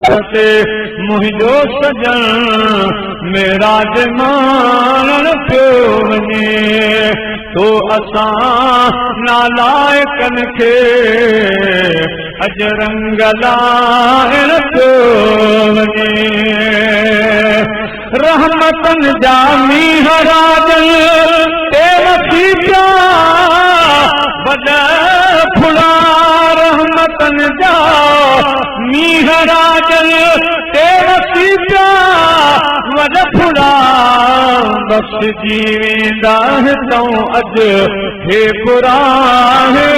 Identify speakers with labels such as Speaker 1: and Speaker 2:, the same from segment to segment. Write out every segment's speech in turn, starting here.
Speaker 1: मुंहिंजो सजन मेरा जमान पियो वञे तो असां नालाइकन खे अॼु रंग लाइण पियो वञे रहमतन जा मींहं राजन ते वसी पिया वॾा फुड़ा रहमतन जा मींहं राजन ते वसी पिया वॾा फुड़ा बस जी वेंदा तूं अॼु हे बुरा हे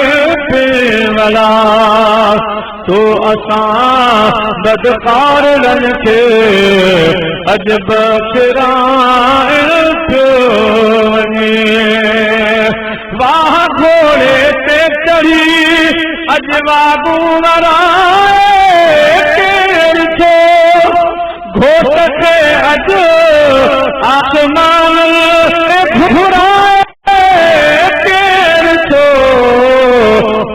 Speaker 1: बेवला तो असां बदकारन खे अॼु बखराइण पियो वञे वाह घोड़े ते चढ़ी अॼु वागू वराए केरु थो घोट खे अॼु आसमान ते घुराए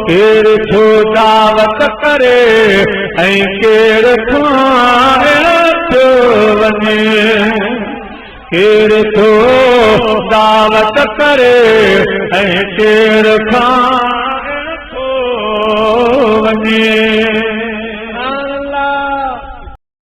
Speaker 1: केरु थो दावत करे ऐं केरु खाइण पियो वञे केरु थो दावत करे ऐं केरु खाइण थो वञे।